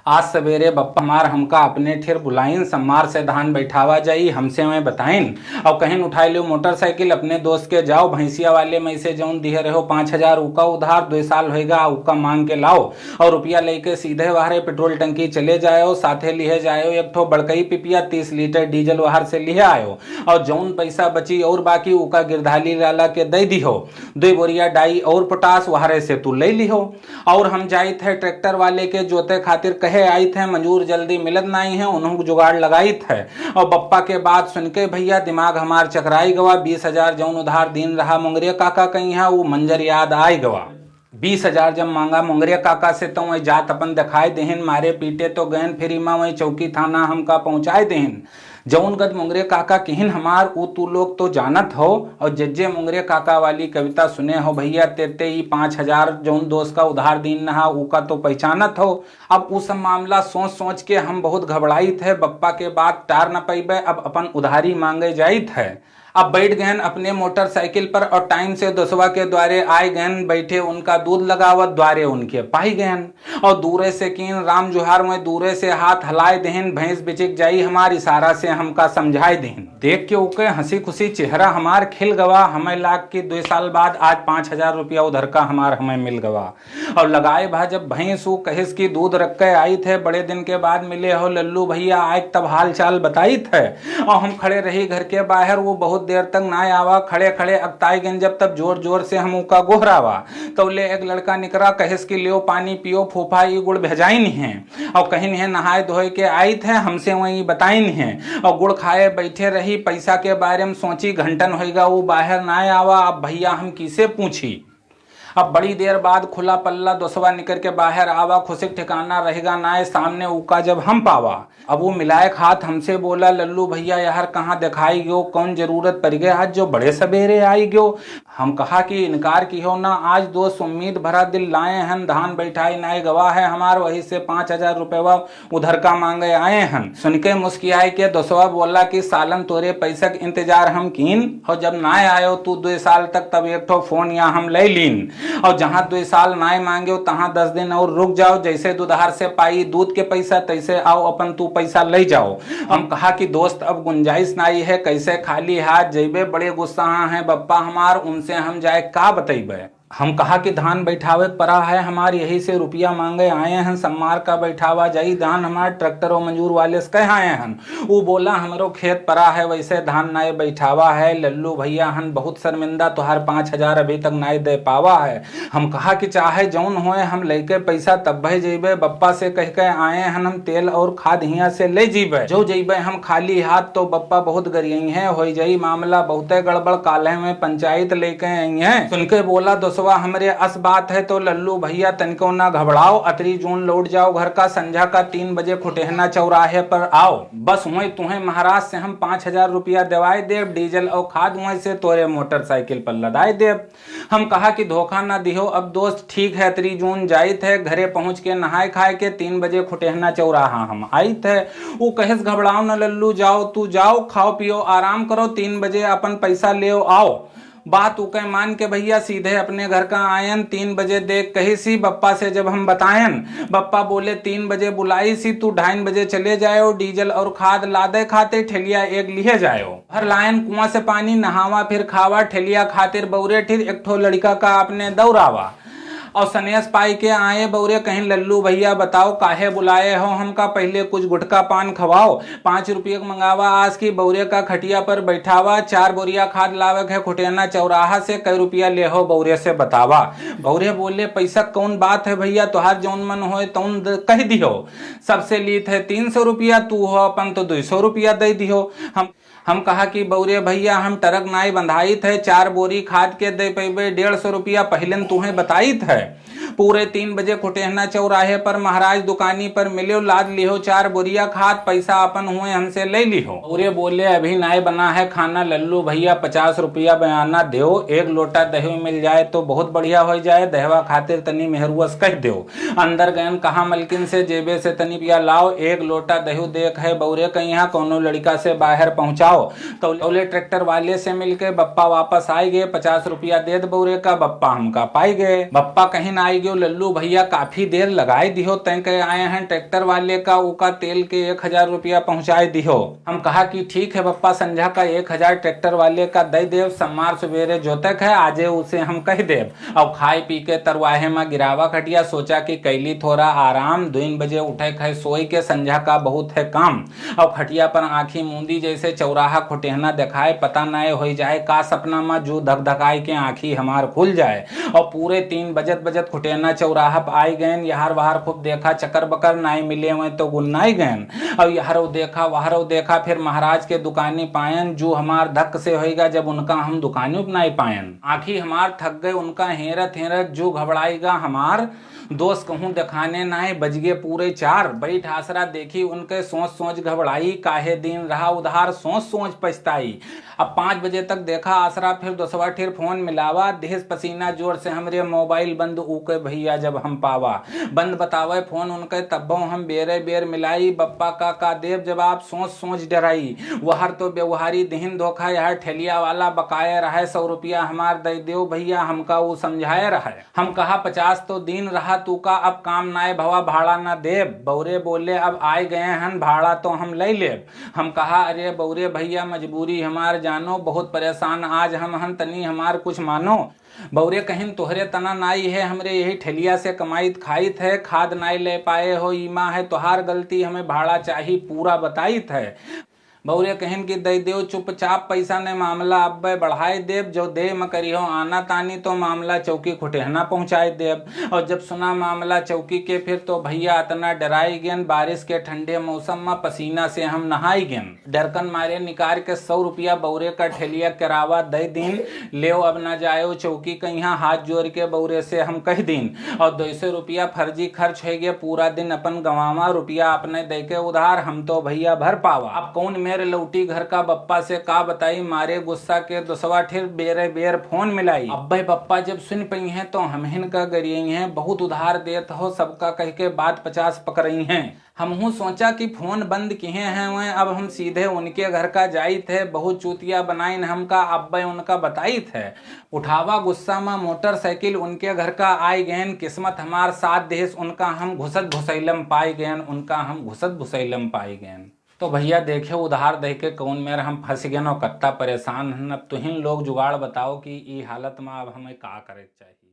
आज सवेरे बप्पा हमार हमका अपने ठेर बुलाइन सम्मार से धान बैठावा जाई हमसे मैं बताइन और कहीं उठाई लो मोटरसाइकिल अपने दोस्त के जाओ भैंसिया वाले में से जौन दिए रहो 5,000 उका उधार 2 साल होएगा उका मांग के लाओ और रुपया लेके सीधे वहारे पेट्रोल टंकी चले जाओ साथे लिए जाओ एक ठो बड़कई पिपिया 30 लीटर डीजल वहार से लिए आयो और जौन पैसा बची और बाकी उका गिरधाली लाला के दे दिहो 2 बोरिया डाई और पोटास वहारे से तू ले लिहो और हम जाई थे ट्रैक्टर वाले के जोते खातिर कहे आई थे मंजूर जल्दी मिलत नहीं है उन्होंने जुगाड़ लगाई थे और बप्पा के बात सुन के भैया दिमाग हमार चकराई गवा 20,000 जौन उधार दिन रहा मुंगरिया काका कहीं है वो मंजर याद आई गवा 20,000 जब मांगा मुंगरिया काका से तो वही जात अपन दिखाई देहन मारे पीटे तो गहन फिर माँ वही चौकी थाना हमका पहुंचाए देहन जौन गद मुंगरे काका किहिन हमार ऊ तू लोग तो जानत हो और जज्जे मुंगरे काका वाली कविता सुने हो भैया तेते ही 5,000 जौन दोस्त का उधार दीन नहा ऊ का तो पहचानत हो। अब ऊ सब मामला सोच सोच के हम बहुत घबराई थे बप्पा के बात टार न पैबे अब अपन उधारी मांगे जाई थे। अब बैठ गए अपने मोटरसाइकिल पर और टाइम से दोसवा के द्वारे आए गए बैठे उनका दूध लगावत द्वारे उनके पाई गए और दूरे से कीन राम जुहार में दूरे से हाथ हलाए देहन भैंस बिचिक जाई हमार इशारा से हमका समझाए देहन देख के ओके हंसी खुशी चेहरा हमार खिल गवा हमें लाग के 2 साल बाद आज 5,000 रुपया उधर का हमार हमें मिल गवा और लगाए भा जब भैंस वो कहिस की दूध रख के आई थे बड़े दिन के बाद मिले हो लल्लू भैया आज तब हाल चाल बताई थे और हम खड़े रही घर के बाहर वो बहुत देर तक ना आवा खड़े खड़े अगताई गन जब तब जोर जोर से हम उका गोहरावा तो ले एक लड़का निकरा कहिस की लियो पानी पियो फूफा ये गुड़ भेजाई नहीं है और कहीं नहीं नहाए धोए के आई थे हमसे वही बताई नहीं है और गुड़ खाए बैठे रही पैसा के बारे में सोची घंटन होएगा वो बाहर ना आवा अब भैया हम किसे पूछी। अब बड़ी देर बाद खुला पल्ला दोसवा निकल के बाहर आवा खुशिक ठिकाना रहेगा ना सामने उका जब हम पावा अब वो मिलाए हाथ हमसे बोला लल्लू भैया यार कहाँ दिखाई गयो कौन जरूरत पड़ गया आज जो बड़े सवेरे आई गयो। हम कहा कि इनकार की हो ना आज दोस्त उम्मीद भरा दिल लाए हैं धान बैठाई नाए गवाह है हमार वही से 5,000 रुपया उधर का मांगे आए हैं। सुन के मुस्कियाई के दोसवा बोला कि सालन तोरे पैसा के इंतजार हम कीन और जब ना आयो तू 2 साल तक तब एक ठो फोन या हम ले लीन और जहाँ 2 साल नाय मांगे तहाँ 10 दिन और रुक जाओ जैसे दुधार से पाई दूध के पैसा तैसे आओ अपन तू पैसा ले जाओ। हम कहा कि दोस्त अब गुंजाइश नाई है कैसे खाली हाथ जैबे बड़े गुस्सा हैं बप्पा हमार उनसे हम जाए का बतेबे। हम कहा कि धान बैठावे पड़ा है हमार यही से रुपया मांगे आए हैं सम्मार का बैठावा जाई धान हमार ट्रैक्टर और मंजूर वाले से कह आए हैं वो बोला हमरो खेत पड़ा है वैसे धान नाए बैठावा है लल्लू भैया हन बहुत शर्मिंदा तुहार 5,000 अभी तक नाए दे पावा है। हम कहा कि चाहे जौन होए हम लेके पैसा तब भे जेबे बप्पा से कह के आए हैं हम तेल और खाद हिया से ले जीबे जो जेबे हम खाली हाथ तो बप्पा बहुत गरियई है हो जाई मामला बहुते गड़बड़ काले में पंचायत लेके आई है। सुन के बोला हमरे अस बात है तो लल्लू भैया तनिको ना घबराओ अतरी जून लौट जाओ घर का संझा का 3 बजे खुटेहना चौराहे पर आओ बस वही तुम्हें महाराज से हम 5,000 रुपया दिवाए देव डीजल और खाद वहीं से तोरे मोटरसाइकिल पर लदाए देव। हम कहा कि धोखा ना दिहो अब दोस्त ठीक है अतरी जून जाई थे घरे पहुंच के नहाए खाए के 3 बजे खुटेहना चौराहा हम आई थे वो कहेस घबराओ न लल्लू जाओ तू जाओ खाओ पियो आराम करो 3 बजे अपन पैसा ले आओ। बात उके मान के भैया सीधे अपने घर का आयन 3 बजे देख कही सी बप्पा से जब हम बतायन बप्पा बोले 3 बजे बुलाई सी तू 2:30 बजे चले जाओ डीजल और खाद लादे खाते ठेलिया एक लिए जाओ हर लायन कुआं से पानी नहावा फिर खावा ठेलिया खातिर बौरे ठिर एक ठो लड़का का अपने दौड़ावा और सनेस पाई के आए बौरे कहीं लल्लू भैया बताओ काहे बुलाए हो हमका पहले कुछ गुटका पान खवाओ 5 रुपये मंगावा आज की बौरे का खटिया पर बैठावा 4 बोरिया खाद लावक है खुटेना चौराहा से कई रुपया ले हो बौरे से बतावा। बौरे बोले पैसा कौन बात है भैया तुहार जौन मन हो तौन कह दियो सबसे लीत है 300 रुपया तू हो अपन तो 200 रुपया दे दियो। हम कहा कि बौरे भैया हम टरक नाई बंधाई थे 4 बोरी खाद के दे पेबे 150 रुपया पहले तुम्हें बताई थे पूरे 3 बजे खुटेहना चौराहे पर महाराज दुकानी पर मिले लाद लिहो 4 बोरिया खाद पैसा अपन हुए हमसे ले लिहो। बौरे बोले अभी नाई बना है खाना लल्लू भैया 50 रुपया बयाना दो 1 लोटा दही मिल जाए तो बहुत बढ़िया हो जाए दहवा खातिर तनी मेहरुअस कह दो। अंदर गयन कहा मलकिन से जेबे से तनी पिया लाओ 1 लोटा दही देख है बौरे कहीं कोनो लड़का से बाहर पहुंचा जाओ। तो ओले ट्रैक्टर वाले से मिलके बप्पा वापस आए गए, 50 रुपया दे दे बौरे का। बप्पा हमका पाई गए। बप्पा कहीं ना आई गयो, लल्लू भैया काफी देर लगाए दिहो, तय के आए हैं ट्रैक्टर वाले का उका तेल के 1000 रुपया पहुंचाए दिहो। हम कहा कि ठीक है बप्पा, संझा का 1000 ट्रैक्टर वाले का दे देव, सम्मार सवेरे जोतक है आजे उसे हम कह देव। अब खाए पी के तरवाहे में गिरावा खटिया, सोचा कि कैली थोड़ा आराम, 2 बजे उठे खे सोई के, संझा का बहुत है काम। अब खटिया पर आंखी मूंदी जैसे चौराहा खुटेहना दिखाए, पता न हो जाए का सपना में जो धक धकाई के आंखी हमार खुल जाए। और पूरे 3 बजत बजत खुटेहना चौराहा पर आई गए, यहार वहार खूब देखा, चक्कर बकर नाई मिले हुए तो गुन्नाई गए। अब यहारो देखा वहारो देखा, फिर महाराज के दुकानी पायन, जो हमार धक्क से होएगा जब उनका हम दुकानी बनाई पायन। आखी हमार थक गए उनका हेरत हेरत, जो घबराएगा हमार दोस्त कहूँ दिखाने नाए, बज गए पूरे 4। बैठ आसरा देखी उनके, सोच सोच घबराई, काहे दिन रहा उधार, सोच सोच पछताई। अब 5 बजे तक देखा आसरा, फिर 2 ठेर फोन मिलावा, देश पसीना जोर से हमरे मोबाइल बंद ऊके भैया जब हम पावा। बंद बतावे फोन उनके, तब्बों हम बेरे बेर मिलाई, बप्पा का देव जवाब, सोच सोच डराई। वहर तो व्यवहारी दहीन धोखा, यार ठेलिया वाला बकाया रहा 100 रुपया हमार दे देव भैया, हमका वो समझाए रहा। हम कहा 50 तो दिन रहा तू का, अब काम नाए भवा भाड़ा ना देव। बौरे बोले अब आए गए हन भाड़ा तो हम ले लेब। हम कहा अरे बौरे भैया मजबूरी हमार जानो, बहुत परेशान आज हम हन, तनी हमार कुछ मानो। बौरे कहिन तोहरे तना नाई है, हमरे यही ठेलिया से कमाईत खाईत है, खाद नाई ले पाए हो ईमा है तोहार गलती, हमें भाड़ा चाहिए पूरा बताईत है। बौरे कहिन कि दे देव चुपचाप, पैसा ने मामला अब बढ़ाए देव, जो दे म करी हो आना तानी तो मामला चौकी खुटेहना पहुंचाए देव। और जब सुना मामला चौकी के, फिर तो भैया इतना डराई गेन, बारिश के ठंडे मौसम में पसीना से हम नहाई गेन। डरकन मारे निकार के 100 रुपया बौरे का ठेलिया करावा दे दिन, ले अब न जायो चौकी के यहाँ, हाथ जोड़ के बौरे से हम कह दिन। और 200 रुपया फर्जी खर्च हो गया, पूरा दिन अपन गंवावा, रुपया अपने दे के उधार, हम तो भैया भर पावा। अब कौन मेरे लौटी घर का बप्पा से का बताई, मारे गुस्सा के 2 ठेर बेरे बेर फोन मिलाई। अब्बे बप्पा जब सुन पई हैं तो हम हिनका गरियई हैं, बहुत उधार देत हो सबका कह के बात 50 पकड़ई हैं। हमहू सोचा कि फोन बंद किए हैं वह, अब हम सीधे उनके घर का जाई थे, बहुत चूतिया बनाइन हमका अब्बे उनका बताई थे। उठावा गुस्सा में मोटरसाइकिल उनके घर का आई गैन, किस्मत हमार साथ देश उनका हम घुसत घुसैलम पाई गैन, उनका हम घुसत घुसैलम पाई गैन। तो भैया देखे उधार दे के कौन मेरा हम फंस गए और कत्ता परेशान हन। अब तुहिन लोग जुगाड़ बताओ कि ई हालत में अब हमें का करे चाहिए।